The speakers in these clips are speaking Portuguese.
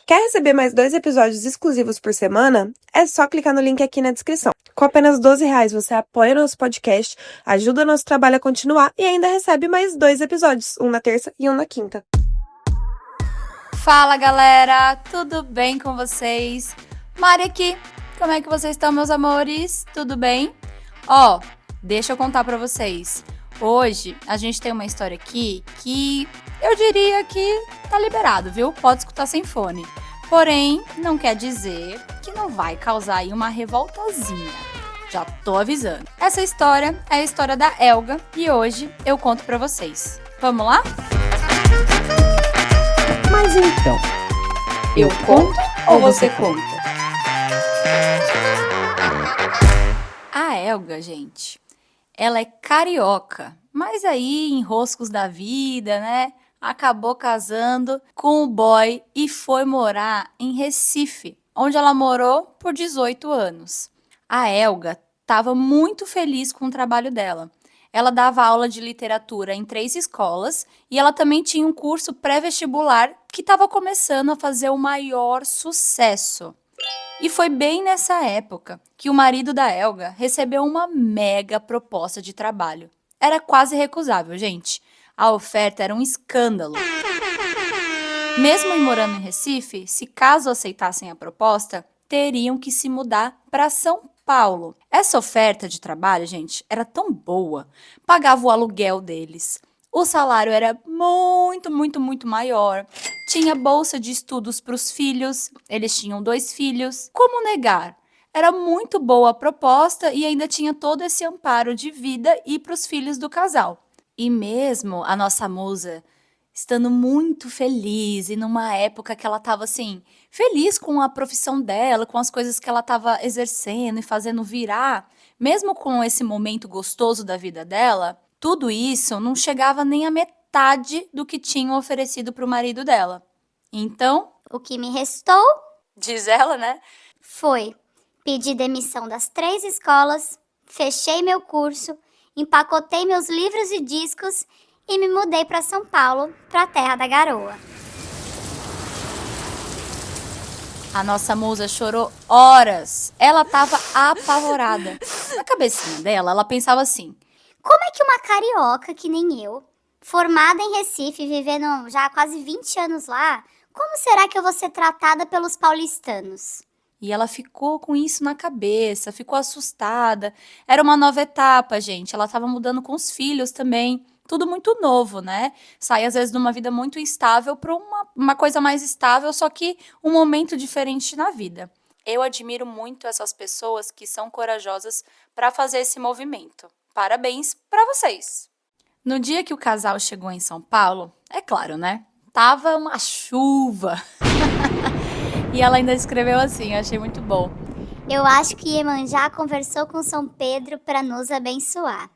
Quer receber mais 2 episódios exclusivos por semana? É só clicar no link aqui na descrição. Com apenas R$ 12 você apoia nosso podcast, ajuda nosso trabalho a continuar e ainda recebe mais 2 episódios, um na terça e um na quinta. Fala galera, tudo bem com vocês? Mari aqui, como é que vocês estão, meus amores? Tudo bem? Deixa eu contar pra vocês. Hoje a gente tem uma história aqui que eu diria que tá liberado, viu? Pode escutar sem fone. Porém, não quer dizer que não vai causar aí uma revoltazinha. Já tô avisando. Essa história é a história da Elga e hoje eu conto pra vocês. Vamos lá? Mas então, Eu conto ou você conta? A Elga, gente, ela é carioca, mas aí em roscos da vida, né? Acabou casando com o boy e foi morar em Recife, onde ela morou por 18 anos. A Elga estava muito feliz com o trabalho dela. Ela dava aula de literatura em 3 escolas e ela também tinha um curso pré-vestibular que estava começando a fazer o maior sucesso. E foi bem nessa época que o marido da Elga recebeu uma mega proposta de trabalho. Era quase recusável, gente. A oferta era um escândalo. Mesmo morando em Recife, se caso aceitassem a proposta, teriam que se mudar para São Paulo. Essa oferta de trabalho, gente, era tão boa. Pagava o aluguel deles. O salário era muito maior. Tinha bolsa de estudos para os filhos. Eles tinham 2 filhos. Como negar? Era muito boa a proposta e ainda tinha todo esse amparo de vida e para os filhos do casal. E mesmo a nossa musa estando muito feliz e numa época que ela estava assim, feliz com a profissão dela, com as coisas que ela estava exercendo e fazendo virar, mesmo com esse momento gostoso da vida dela, tudo isso não chegava nem à metade do que tinham oferecido para o marido dela. Então, O que me restou diz ela, né? foi pedir demissão das 3 escolas, fechei meu curso, empacotei meus livros e discos e me mudei para São Paulo, para a terra da garoa. A nossa musa chorou horas. Ela estava apavorada. Na cabecinha dela, ela pensava assim: Como é que uma carioca que nem eu, formada em Recife, vivendo já há quase 20 anos lá, como será que eu vou ser tratada pelos paulistanos? E ela ficou com isso na cabeça, ficou assustada. Era uma nova etapa, gente. Ela estava mudando com os filhos também. Tudo muito novo, né? Sai, às vezes, de uma vida muito instável para uma coisa mais estável, só que um momento diferente na vida. Eu admiro muito essas pessoas que são corajosas para fazer esse movimento. Parabéns para vocês! No dia que o casal chegou em São Paulo, é claro, né? Tava uma chuva. E ela ainda escreveu assim, eu achei muito bom. Eu acho que Iemanjá conversou com São Pedro para nos abençoar.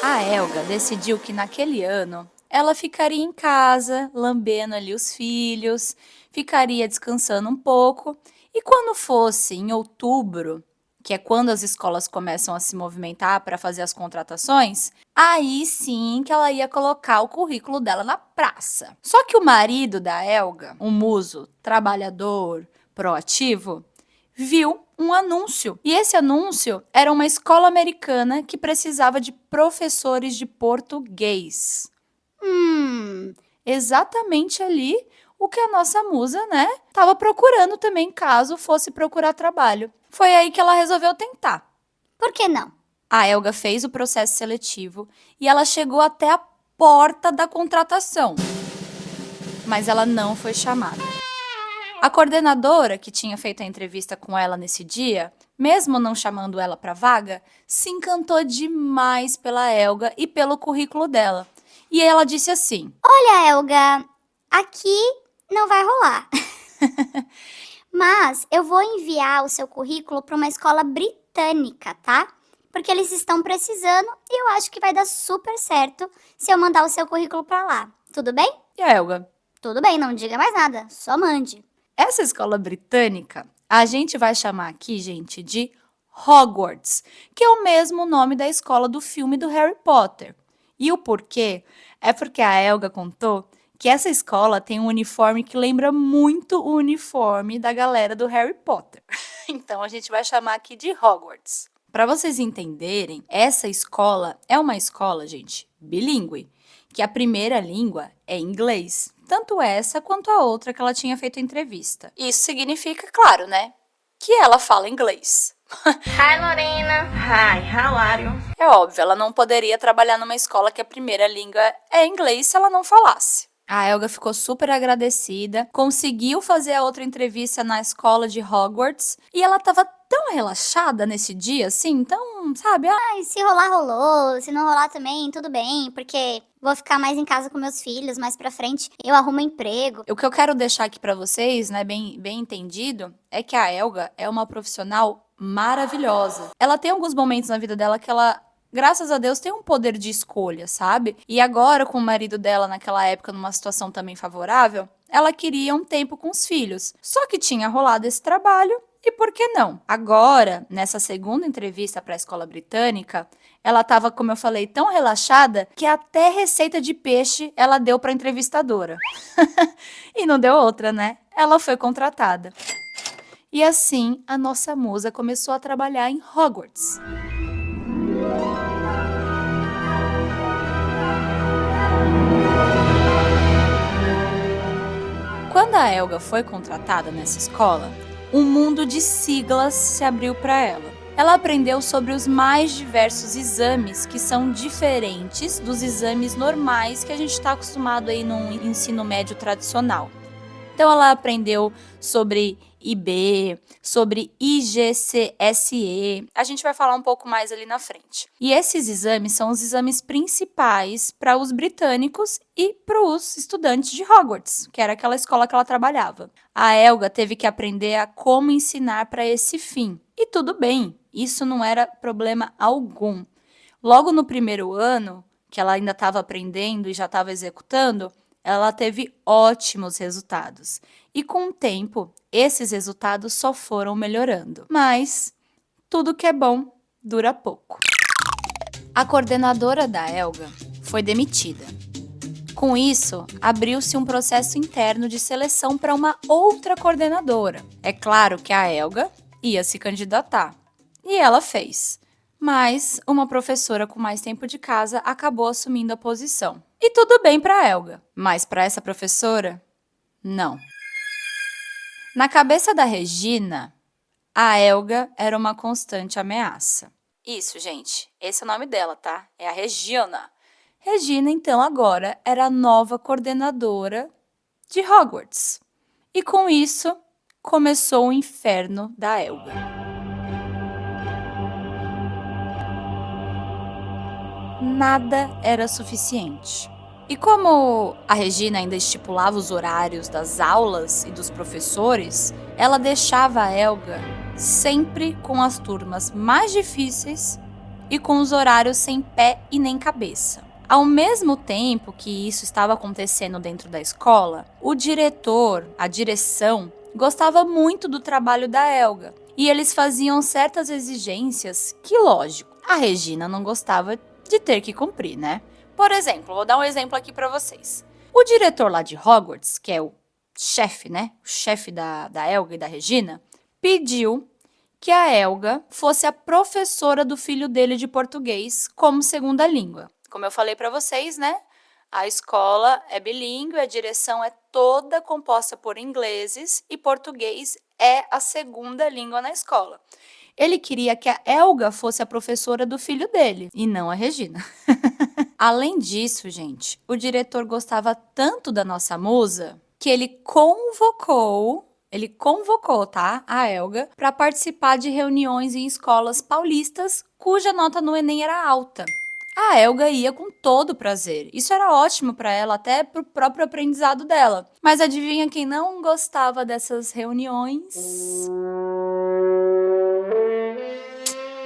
A Elga decidiu que naquele ano ela ficaria em casa, lambendo ali os filhos, ficaria descansando um pouco, e quando fosse em outubro, que é quando as escolas começam a se movimentar para fazer as contratações, aí sim que ela ia colocar o currículo dela na praça. Só que o marido da Elga, um muso trabalhador, proativo, viu um anúncio. E esse anúncio era uma escola americana que precisava de professores de português. Exatamente ali o que a nossa musa, né, estava procurando também, caso fosse procurar trabalho. Foi aí que ela resolveu tentar. Por que não? A Elga fez o processo seletivo e ela chegou até a porta da contratação. Mas ela não foi chamada. A coordenadora, que tinha feito a entrevista com ela nesse dia, mesmo não chamando ela para a vaga, se encantou demais pela Elga e pelo currículo dela. E ela disse assim: Olha, Elga, aqui não vai rolar. Mas eu vou enviar o seu currículo para uma escola britânica, tá? Porque eles estão precisando e eu acho que vai dar super certo se eu mandar o seu currículo para lá. Tudo bem? E a Elga? Tudo bem, não diga mais nada, só mande. Essa escola britânica, a gente vai chamar aqui, gente, de Hogwarts, que é o mesmo nome da escola do filme do Harry Potter. E o porquê é porque a Elga contou que essa escola tem um uniforme que lembra muito o uniforme da galera do Harry Potter. Então a gente vai chamar aqui de Hogwarts. Para vocês entenderem, essa escola é uma escola, gente, bilíngue, que a primeira língua é inglês, tanto essa quanto a outra que ela tinha feito entrevista. Isso significa, claro, né, que ela fala inglês. Hi, Lorena. Hi, how are you? É óbvio, ela não poderia trabalhar numa escola que a primeira língua é inglês se ela não falasse. A Helga ficou super agradecida, conseguiu fazer a outra entrevista na escola de Hogwarts e ela estava tão relaxada nesse dia, assim, então, sabe? Ai, se rolar, rolou. Se não rolar também, tudo bem, porque vou ficar mais em casa com meus filhos. Mais pra frente, eu arrumo emprego. O que eu quero deixar aqui pra vocês, né, bem entendido, é que a Helga é uma profissional maravilhosa. Ela tem alguns momentos na vida dela que ela, graças a Deus, tem um poder de escolha, sabe? E agora, com o marido dela naquela época, numa situação também favorável, ela queria um tempo com os filhos. Só que tinha rolado esse trabalho, e por que não? Agora, nessa segunda entrevista para a escola britânica, ela estava, como eu falei, tão relaxada que até receita de peixe ela deu para a entrevistadora. E não deu outra, né? Ela foi contratada. E assim, a nossa musa começou a trabalhar em Hogwarts. Quando a Helga foi contratada nessa escola, um mundo de siglas se abriu para ela. Ela aprendeu sobre os mais diversos exames que são diferentes dos exames normais que a gente está acostumado aí no ensino médio tradicional. Então ela aprendeu sobre IB, sobre IGCSE. A gente vai falar um pouco mais ali na frente. E esses exames são os exames principais para os britânicos e para os estudantes de Hogwarts, que era aquela escola que ela trabalhava. A Helga teve que aprender a como ensinar para esse fim. E tudo bem, isso não era problema algum. Logo no primeiro ano, que ela ainda estava aprendendo e já estava executando, ela teve ótimos resultados. E com o tempo, esses resultados só foram melhorando. Mas tudo que é bom dura pouco. A coordenadora da Helga foi demitida. Com isso, abriu-se um processo interno de seleção para uma outra coordenadora. É claro que a Helga ia se candidatar. E ela fez. Mas uma professora com mais tempo de casa acabou assumindo a posição. E tudo bem para a Helga, mas para essa professora, não. Na cabeça da Regina, a Helga era uma constante ameaça. Isso, gente, esse é o nome dela, tá? É a Regina. Regina, então, agora era a nova coordenadora de Hogwarts. E com isso, começou o inferno da Helga. Nada era suficiente. E como a Regina ainda estipulava os horários das aulas e dos professores, ela deixava a Helga sempre com as turmas mais difíceis e com os horários sem pé e nem cabeça. Ao mesmo tempo que isso estava acontecendo dentro da escola, o diretor, a direção, gostava muito do trabalho da Helga e eles faziam certas exigências que, lógico, a Regina não gostava de ter que cumprir, né? Por exemplo, vou dar um exemplo aqui para vocês. O diretor lá de Hogwarts, que é o chefe, né? O chefe da Helga e da Regina, pediu que a Helga fosse a professora do filho dele de português como segunda língua. Como eu falei para vocês, né? A escola é bilíngue, a direção é toda composta por ingleses e português é a segunda língua na escola. Ele queria que a Helga fosse a professora do filho dele, e não a Regina. Além disso, gente, o diretor gostava tanto da nossa musa que ele convocou, tá, a Helga para participar de reuniões em escolas paulistas cuja nota no Enem era alta. A Helga ia com todo prazer. Isso era ótimo para ela, até para o próprio aprendizado dela. Mas adivinha quem não gostava dessas reuniões?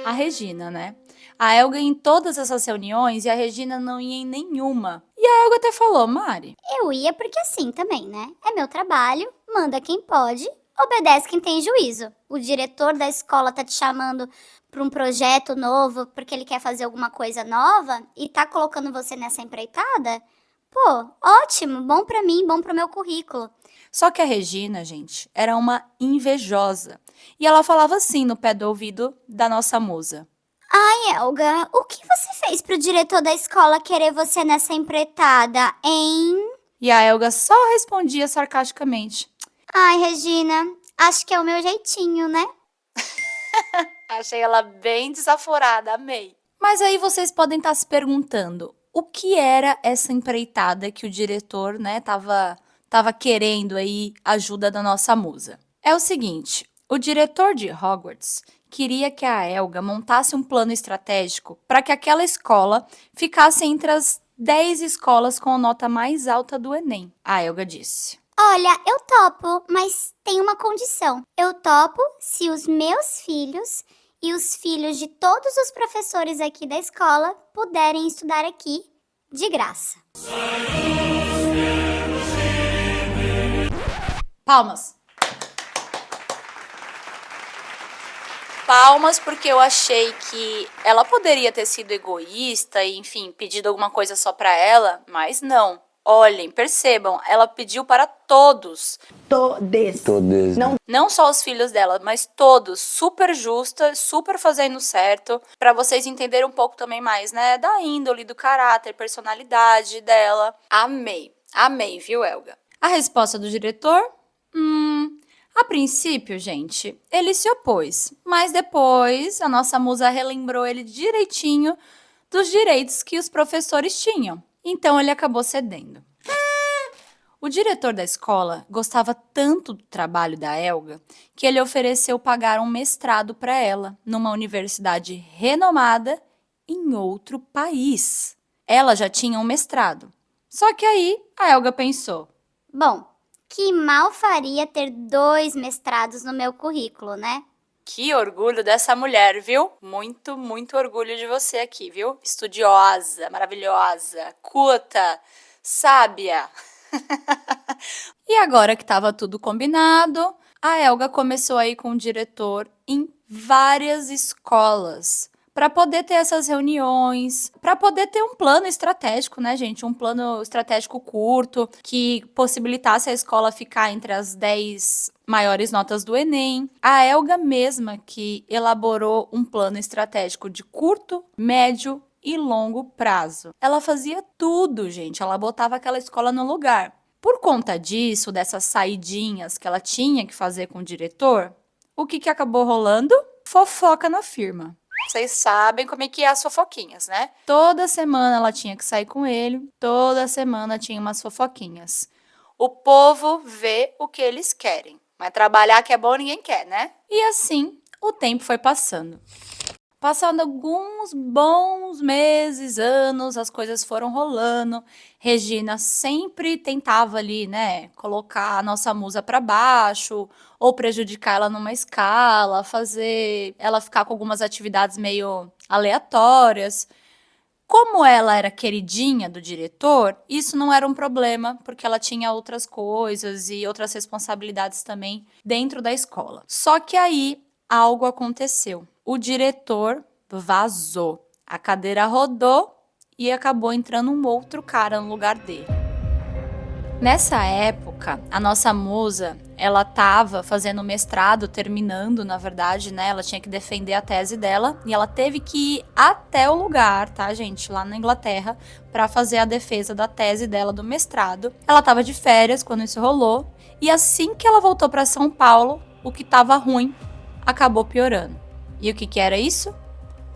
A Regina, né? A Helga ia em todas essas reuniões e a Regina não ia em nenhuma. E a Helga até falou, Mari, Eu ia porque assim também, né? É meu trabalho, manda quem pode, obedece quem tem juízo. O diretor da escola tá te chamando para um projeto novo porque ele quer fazer alguma coisa nova e tá colocando você nessa empreitada? Pô, ótimo, bom pra mim, bom pro meu currículo. Só que a Regina, gente, era uma invejosa. E ela falava assim no pé do ouvido da nossa musa. Ai, Elga, o que você fez pro diretor da escola querer você nessa empreitada, hein? E a Elga só respondia sarcasticamente. Ai, Regina, acho que é o meu jeitinho, né? Achei ela bem desaforada, amei. Mas aí vocês podem estar se perguntando, o que era essa empreitada que o diretor, né, tava querendo aí ajuda da nossa musa? É o seguinte, o diretor de Hogwarts queria que a Elga montasse um plano estratégico para que aquela escola ficasse entre as 10 escolas com a nota mais alta do Enem. A Elga disse. Olha, eu topo, mas tem uma condição. Eu topo se os meus filhos e os filhos de todos os professores aqui da escola puderem estudar aqui de graça. Palmas. Palmas porque eu achei que ela poderia ter sido egoísta e, enfim, pedido alguma coisa só pra ela, mas não. Olhem, percebam, ela pediu para todos. Todos. Não só os filhos dela, mas todos. Super justa, super fazendo certo. Pra vocês entenderem um pouco também mais, né? Da índole, do caráter, personalidade dela. Amei. Amei, viu, Elga? A resposta do diretor? A princípio, gente, ele se opôs. Mas depois, a nossa musa relembrou ele direitinho dos direitos que os professores tinham. Então, ele acabou cedendo. O diretor da escola gostava tanto do trabalho da Elga que ele ofereceu pagar um mestrado para ela numa universidade renomada em outro país. Ela já tinha um mestrado. Só que aí a Elga pensou. Bom, que mal faria ter 2 mestrados no meu currículo, né? Que orgulho dessa mulher, viu? Muito, muito orgulho de você aqui, viu? Estudiosa, maravilhosa, culta, sábia. E agora que estava tudo combinado, a Elga começou a ir com o diretor em várias escolas para poder ter essas reuniões, para poder ter um plano estratégico, né, gente? Um plano estratégico curto que possibilitasse a escola ficar entre as 10 maiores notas do Enem. A Elga mesma que elaborou um plano estratégico de curto, médio e longo prazo. Ela fazia tudo, gente. Ela botava aquela escola no lugar. Por conta disso, dessas saidinhas que ela tinha que fazer com o diretor, o que acabou rolando? Fofoca na firma. Vocês sabem como é que é as fofoquinhas, né? Toda semana ela tinha que sair com ele, toda semana tinha umas fofoquinhas. O povo vê o que eles querem, mas trabalhar que é bom ninguém quer, né? E assim, o tempo foi passando. Passando alguns bons meses, anos, as coisas foram rolando. Regina sempre tentava ali, né, colocar a nossa musa para baixo ou prejudicar ela numa escala, fazer ela ficar com algumas atividades meio aleatórias. Como ela era queridinha do diretor, isso não era um problema, porque ela tinha outras coisas e outras responsabilidades também dentro da escola. Só que aí algo aconteceu. O diretor vazou. A cadeira rodou e acabou entrando um outro cara no lugar dele. Nessa época, a nossa musa, ela estava fazendo mestrado, terminando, na verdade, né? Ela tinha que defender a tese dela e ela teve que ir até o lugar, tá, gente? Lá na Inglaterra, para fazer a defesa da tese dela do mestrado. Ela estava de férias quando isso rolou e assim que ela voltou para São Paulo, o que estava ruim acabou piorando. E o que era isso?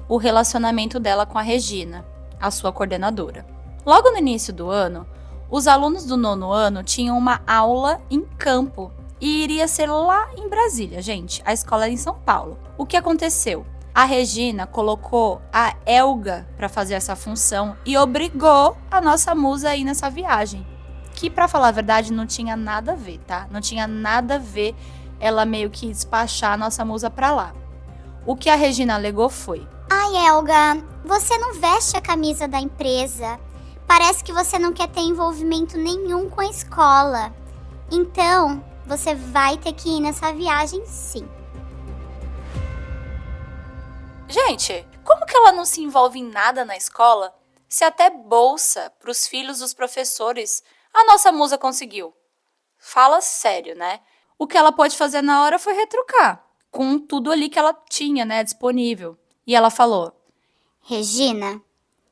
O relacionamento dela com a Regina, a sua coordenadora. Logo no início do ano, os alunos do 9º ano tinham uma aula em campo e iria ser lá em Brasília, gente. A escola era em São Paulo. O que aconteceu? A Regina colocou a Elga para fazer essa função e obrigou a nossa musa a ir nessa viagem. Que, para falar a verdade, não tinha nada a ver, tá? Não tinha nada a ver ela meio que despachar a nossa musa para lá. O que a Regina alegou foi: Ai, Elga, você não veste a camisa da empresa. Parece que você não quer ter envolvimento nenhum com a escola. Então, você vai ter que ir nessa viagem sim. Gente, como que ela não se envolve em nada na escola? se até bolsa para os filhos dos professores a nossa musa conseguiu? Fala sério, né? O que ela pôde fazer na hora foi retrucar, com tudo ali que ela tinha, né, disponível. E ela falou: Regina,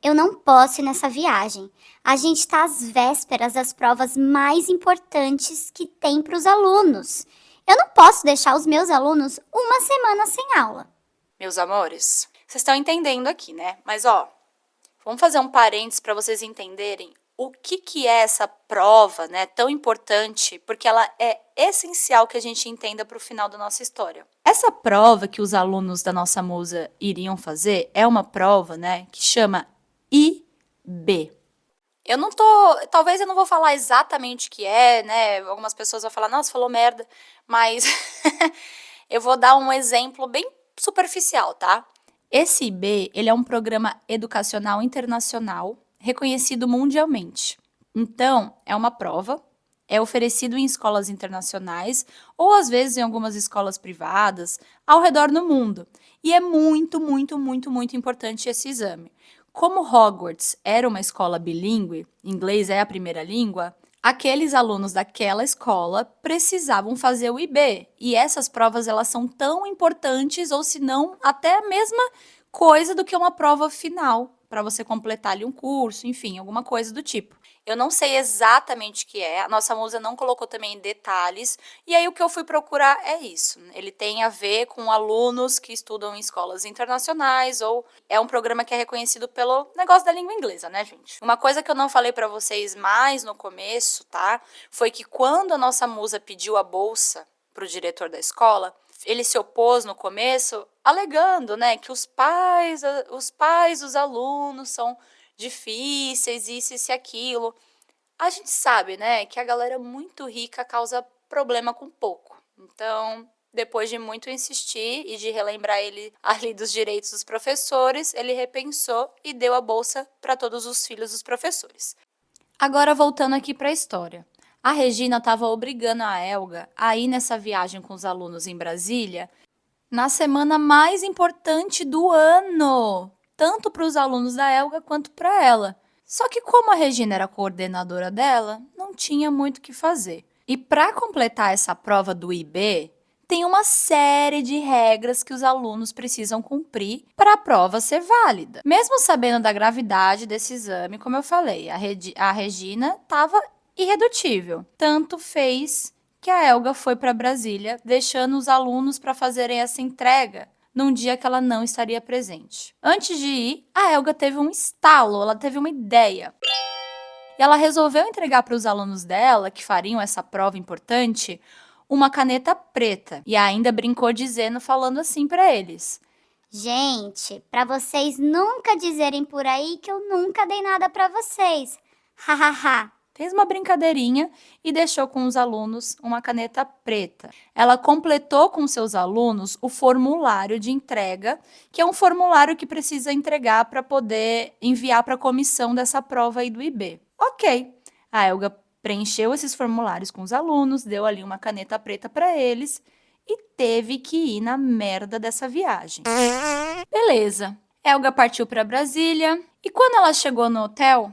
eu não posso ir nessa viagem. A gente está às vésperas das provas mais importantes que tem para os alunos. Eu não posso deixar os meus alunos uma semana sem aula. meus amores, vocês estão entendendo aqui, né? Mas ó, vamos fazer um parênteses para vocês entenderem o que é essa prova, né, tão importante, porque ela é essencial que a gente entenda para o final da nossa história. Essa prova que os alunos da nossa musa iriam fazer é uma prova, né, que chama IB. Talvez eu não vou falar exatamente o que é, né? Algumas pessoas vão falar, nossa, falou merda, mas eu vou dar um exemplo bem superficial, tá? Esse IB, ele é um programa educacional internacional reconhecido mundialmente. Então, é uma prova, é oferecido em escolas internacionais ou às vezes em algumas escolas privadas ao redor do mundo. E é muito, muito, muito, muito importante esse exame. Como Hogwarts era uma escola bilíngue, inglês é a primeira língua, aqueles alunos daquela escola precisavam fazer o IB. E essas provas elas são tão importantes, ou se não, até a mesma coisa do que uma prova final, para você completar ali um curso, enfim, alguma coisa do tipo. Eu não sei exatamente o que é, a nossa musa não colocou também detalhes, e aí o que eu fui procurar é isso. Ele tem a ver com alunos que estudam em escolas internacionais, ou é um programa que é reconhecido pelo negócio da língua inglesa, né, gente? Uma coisa que eu não falei para vocês mais no começo, tá? Foi que quando a nossa musa pediu a bolsa para o diretor da escola, ele se opôs no começo, alegando, né, que os pais dos alunos são difíceis, isso e aquilo. A gente sabe, né, que a galera muito rica causa problema com pouco. Então, depois de muito insistir e de relembrar ele ali dos direitos dos professores, ele repensou e deu a bolsa para todos os filhos dos professores. Agora, voltando aqui para a história. A Regina estava obrigando a Elga a ir nessa viagem com os alunos em Brasília na semana mais importante do ano, tanto para os alunos da Elga quanto para ela. Só que como a Regina era a coordenadora dela, não tinha muito o que fazer. E para completar essa prova do IB, tem uma série de regras que os alunos precisam cumprir para a prova ser válida. Mesmo sabendo da gravidade desse exame, como eu falei, a Regina estava irredutível. Tanto fez que a Elga foi para Brasília, deixando os alunos para fazerem essa entrega num dia que ela não estaria presente. Antes de ir, a Elga teve um estalo, ela teve uma ideia. E ela resolveu entregar para os alunos dela, que fariam essa prova importante, uma caneta preta. E ainda brincou falando assim para eles: Gente, para vocês nunca dizerem por aí que eu nunca dei nada para vocês. Hahaha. Fez uma brincadeirinha e deixou com os alunos uma caneta preta. Ela completou com seus alunos o formulário de entrega, que é um formulário que precisa entregar para poder enviar para a comissão dessa prova aí do IB. Ok, a Elga preencheu esses formulários com os alunos, deu ali uma caneta preta para eles e teve que ir na merda dessa viagem. Beleza, Elga partiu para Brasília e quando ela chegou no hotel,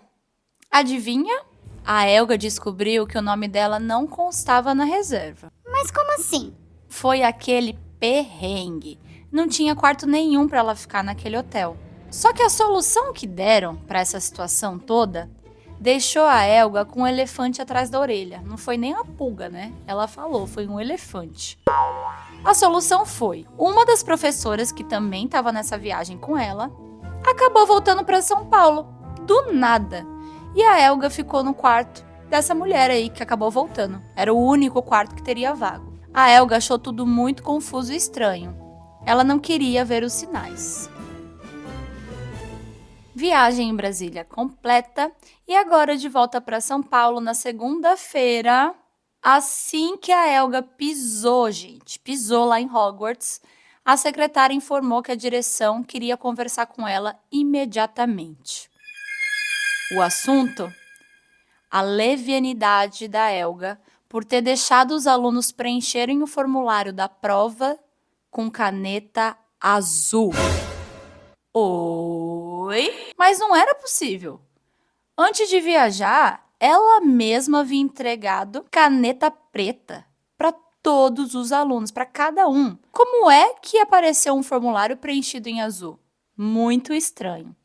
adivinha? A Elga descobriu que o nome dela não constava na reserva. Mas como assim? Foi aquele perrengue. Não tinha quarto nenhum para ela ficar naquele hotel. Só que a solução que deram para essa situação toda deixou a Elga com um elefante atrás da orelha. Não foi nem a pulga, né? Ela falou, foi um elefante. A solução foi: uma das professoras que também estava nessa viagem com ela acabou voltando para São Paulo, do nada. E a Elga ficou no quarto dessa mulher aí que acabou voltando. Era o único quarto que teria vago. A Elga achou tudo muito confuso e estranho. Ela não queria ver os sinais. Viagem em Brasília completa e agora de volta para São Paulo na segunda-feira. Assim que a Elga pisou lá em Hogwarts, a secretária informou que a direção queria conversar com ela imediatamente. O assunto? A levianidade da Elga por ter deixado os alunos preencherem o formulário da prova com caneta azul. Oi? Oi? Mas não era possível. Antes de viajar, ela mesma havia entregado caneta preta para todos os alunos, para cada um. Como é que apareceu um formulário preenchido em azul? Muito estranho.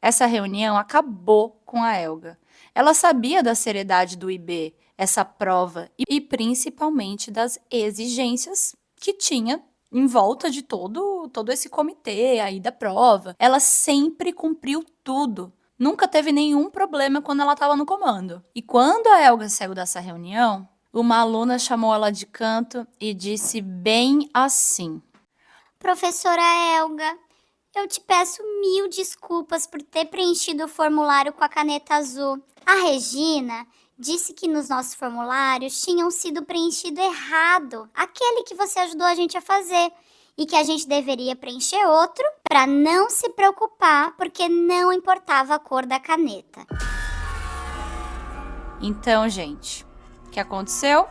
Essa reunião acabou com a Helga. Ela sabia da seriedade do IB, essa prova, e principalmente das exigências que tinha em volta de todo esse comitê aí da prova. Ela sempre cumpriu tudo. Nunca teve nenhum problema quando ela estava no comando. E quando a Helga saiu dessa reunião, uma aluna chamou ela de canto e disse bem assim: Professora Helga, eu te peço 1000 desculpas por ter preenchido o formulário com a caneta azul. A Regina disse que nos nossos formulários tinham sido preenchido errado, aquele que você ajudou a gente a fazer, e que a gente deveria preencher outro para não se preocupar, porque não importava a cor da caneta. Então, gente, o que aconteceu?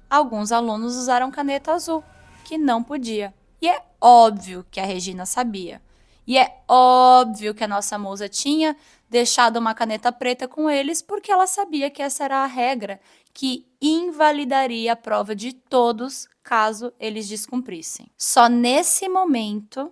Alguns alunos usaram caneta azul, que não podia. E é óbvio que a Regina sabia. E é óbvio que a nossa musa tinha deixado uma caneta preta com eles, porque ela sabia que essa era a regra que invalidaria a prova de todos caso eles descumprissem. Só nesse momento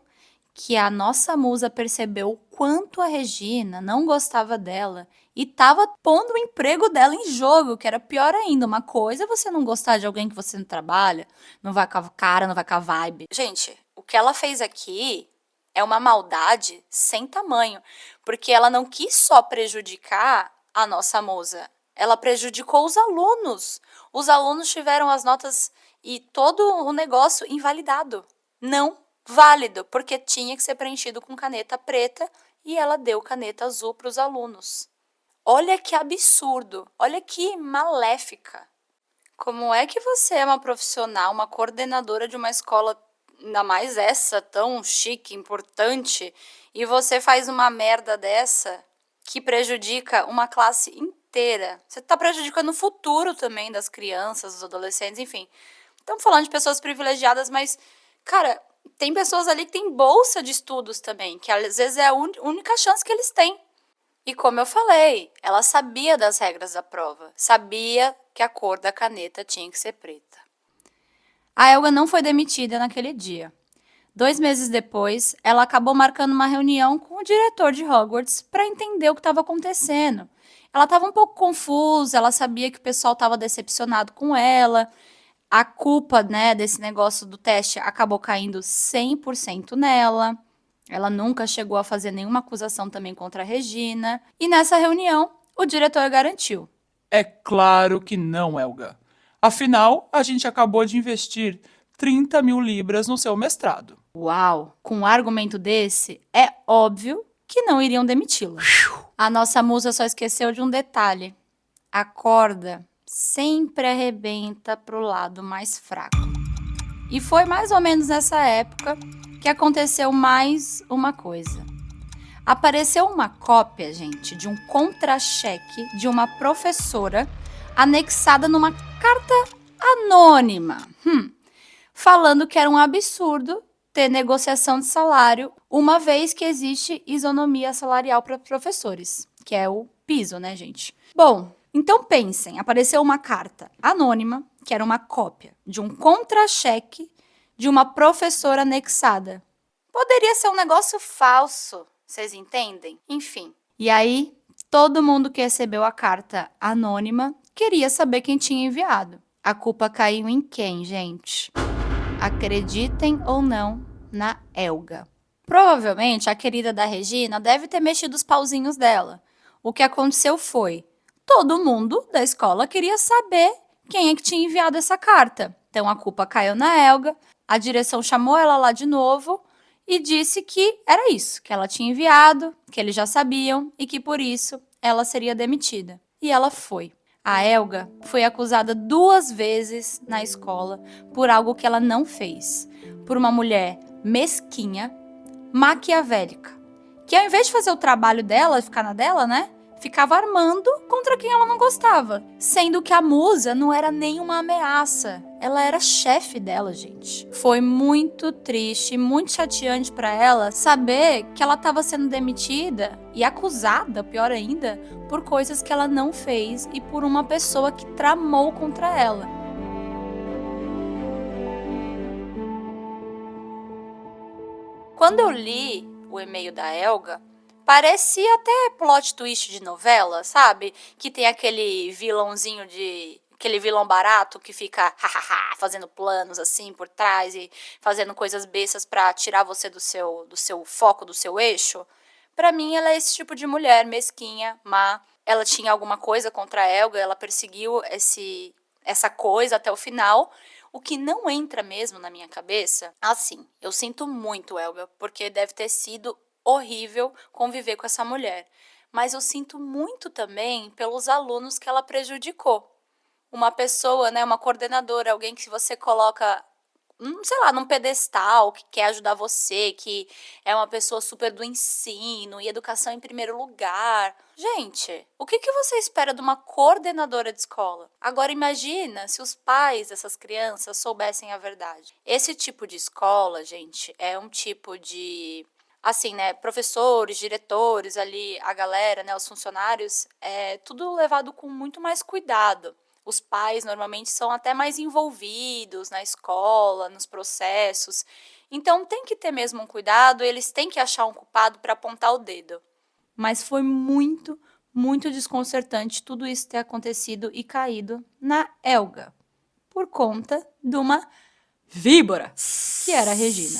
que a nossa musa percebeu o quanto a Regina não gostava dela e estava pondo o emprego dela em jogo, que era pior ainda. Uma coisa é você não gostar de alguém que você não trabalha, não vai com a cara, não vai com a vibe. Gente, o que ela fez aqui é uma maldade sem tamanho, porque ela não quis só prejudicar a nossa musa, ela prejudicou os alunos. Os alunos tiveram as notas e todo o negócio invalidado. Não válido, porque tinha que ser preenchido com caneta preta e ela deu caneta azul para os alunos. Olha que absurdo, olha que maléfica. Como é que você é uma profissional, uma coordenadora de uma escola, ainda mais essa, tão chique, importante, e você faz uma merda dessa que prejudica uma classe inteira? Você está prejudicando o futuro também das crianças, dos adolescentes, enfim. Estamos falando de pessoas privilegiadas, mas, cara, tem pessoas ali que têm bolsa de estudos também, que às vezes é a única chance que eles têm. E como eu falei, ela sabia das regras da prova, sabia que a cor da caneta tinha que ser preta. A Helga não foi demitida naquele dia. 2 meses depois, ela acabou marcando uma reunião com o diretor de Hogwarts para entender o que estava acontecendo. Ela estava um pouco confusa, ela sabia que o pessoal estava decepcionado com ela. A culpa, desse negócio do teste acabou caindo 100% nela. Ela nunca chegou a fazer nenhuma acusação também contra a Regina. E nessa reunião, o diretor garantiu: É claro que não, Helga. Afinal, a gente acabou de investir 30 mil libras no seu mestrado. Uau! Com um argumento desse, é óbvio que não iriam demiti-la. A nossa musa só esqueceu de um detalhe: a corda sempre arrebenta pro lado mais fraco. E foi mais ou menos nessa época que aconteceu mais uma coisa. Apareceu uma cópia, gente, de um contra-cheque de uma professora anexada numa carta anônima, falando que era um absurdo ter negociação de salário, uma vez que existe isonomia salarial para professores, que é o piso, né, gente? Bom, então pensem, apareceu uma carta anônima, que era uma cópia de um contra-cheque de uma professora anexada. Poderia ser um negócio falso, vocês entendem? Enfim. E aí, todo mundo que recebeu a carta anônima queria saber quem tinha enviado. A culpa caiu em quem, gente? Acreditem ou não na Helga. Provavelmente a querida da Regina deve ter mexido os pauzinhos dela. O que aconteceu foi: todo mundo da escola queria saber quem é que tinha enviado essa carta. Então a culpa caiu na Helga. A direção chamou ela lá de novo e disse que era isso, que ela tinha enviado, que eles já sabiam e que por isso ela seria demitida. E ela foi. A Helga foi acusada 2 vezes na escola por algo que ela não fez. Por uma mulher mesquinha, maquiavélica, que ao invés de fazer o trabalho dela, ficar na dela, ficava armando contra quem ela não gostava. Sendo que a musa não era nenhuma ameaça. Ela era chefe dela, gente. Foi muito triste, muito chateante pra ela saber que ela estava sendo demitida e acusada, pior ainda, por coisas que ela não fez e por uma pessoa que tramou contra ela. Quando eu li o e-mail da Helga, parecia até plot twist de novela, sabe? Que tem aquele vilãozinho aquele vilão barato que fica fazendo planos assim por trás e fazendo coisas bestas pra tirar você do seu foco, do seu eixo. Pra mim, ela é esse tipo de mulher mesquinha, má. Ela tinha alguma coisa contra a Helga, ela perseguiu essa coisa até o final. O que não entra mesmo na minha cabeça, assim, eu sinto muito, Helga, porque deve ter sido horrível conviver com essa mulher. Mas eu sinto muito também pelos alunos que ela prejudicou. Uma pessoa, né, uma coordenadora, alguém que você coloca, sei lá, num pedestal, que quer ajudar você, que é uma pessoa super do ensino e educação em primeiro lugar. Gente, o que você espera de uma coordenadora de escola? Agora imagina se os pais dessas crianças soubessem a verdade. Esse tipo de escola, gente, é um tipo de... Assim, né, professores, diretores ali, a galera, né, os funcionários, é tudo levado com muito mais cuidado. Os pais normalmente são até mais envolvidos na escola, nos processos. Então tem que ter mesmo um cuidado, eles têm que achar um culpado para apontar o dedo. Mas foi muito, muito desconcertante tudo isso ter acontecido e caído na Helga, por conta de uma víbora, que era a Regina.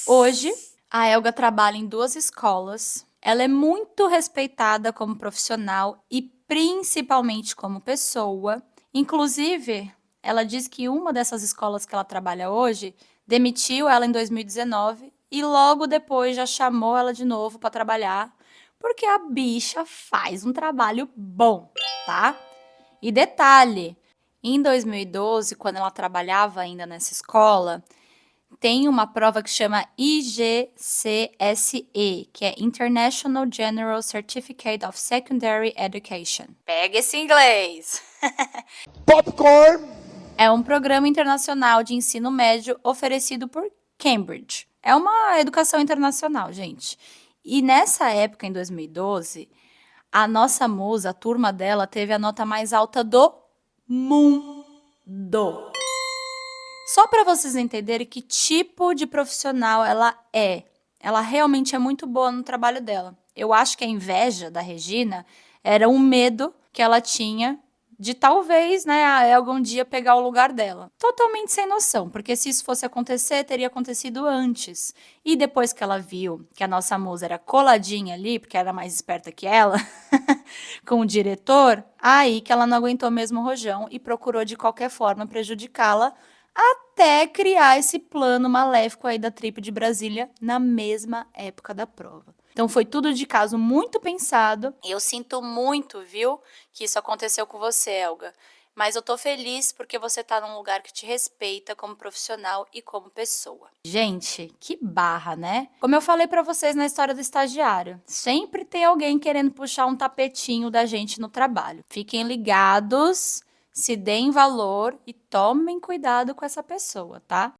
Hoje, a Helga trabalha em 2 escolas. Ela é muito respeitada como profissional e principalmente como pessoa. Inclusive, ela diz que uma dessas escolas que ela trabalha hoje demitiu ela em 2019 e logo depois já chamou ela de novo para trabalhar, porque a bicha faz um trabalho bom, tá? E detalhe, em 2012, quando ela trabalhava ainda nessa escola, tem uma prova que chama IGCSE, que é International General Certificate of Secondary Education. Pega esse inglês! Popcorn! É um programa internacional de ensino médio oferecido por Cambridge. É uma educação internacional, gente. E nessa época, em 2012, a nossa musa, a turma dela, teve a nota mais alta do mundo. Só para vocês entenderem que tipo de profissional ela é. Ela realmente é muito boa no trabalho dela. Eu acho que a inveja da Regina era um medo que ela tinha de talvez, né, a Helga um dia pegar o lugar dela. Totalmente sem noção, porque se isso fosse acontecer, teria acontecido antes. E depois que ela viu que a nossa musa era coladinha ali, porque era mais esperta que ela, com o diretor, aí que ela não aguentou mesmo o rojão e procurou de qualquer forma prejudicá-la, até criar esse plano maléfico aí da Trip de Brasília na mesma época da prova. Então foi tudo de caso muito pensado. Eu sinto muito, viu, que isso aconteceu com você, Helga. Mas eu tô feliz porque você tá num lugar que te respeita como profissional e como pessoa. Gente, que barra, né? Como eu falei pra vocês na história do estagiário, sempre tem alguém querendo puxar um tapetinho da gente no trabalho. Fiquem ligados, se deem valor e tomem cuidado com essa pessoa, tá?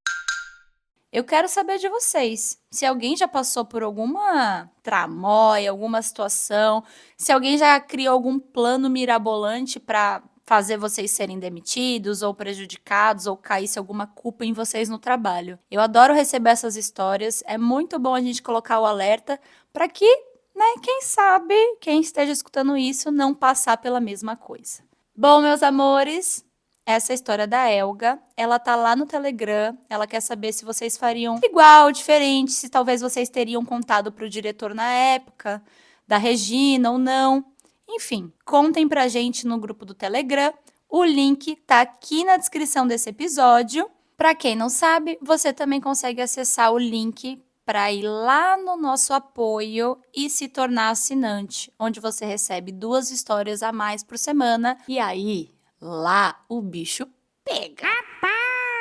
Eu quero saber de vocês, se alguém já passou por alguma tramóia, alguma situação, se alguém já criou algum plano mirabolante para fazer vocês serem demitidos ou prejudicados ou caísse alguma culpa em vocês no trabalho. Eu adoro receber essas histórias, é muito bom a gente colocar o alerta para que, né, quem sabe, quem esteja escutando isso não passar pela mesma coisa. Bom, meus amores, essa é a história da Helga, ela tá lá no Telegram, ela quer saber se vocês fariam igual, diferente, se talvez vocês teriam contado pro diretor na época, da Regina ou não. Enfim, contem pra gente no grupo do Telegram, o link tá aqui na descrição desse episódio. Pra quem não sabe, você também consegue acessar o link para ir lá no nosso apoio e se tornar assinante, onde você recebe 2 histórias a mais por semana, e aí... lá o bicho pega.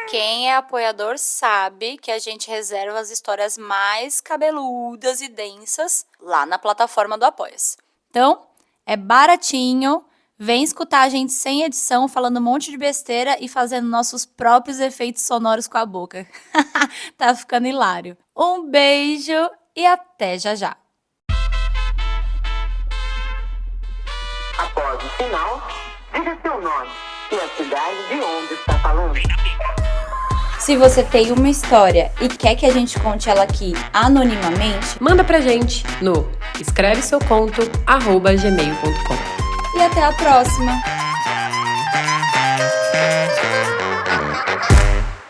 Quem é apoiador sabe que a gente reserva as histórias mais cabeludas e densas lá na plataforma do Apoia-se. Então, É baratinho. Vem escutar a gente sem edição, falando um monte de besteira e fazendo nossos próprios efeitos sonoros com a boca. Tá ficando hilário. Um beijo e até já já. Após o sinal, diga seu nome e a cidade de onde está falando. Se você tem uma história e quer que a gente conte ela aqui anonimamente, manda pra gente no escreveseuconto@gmail.com. E até a próxima!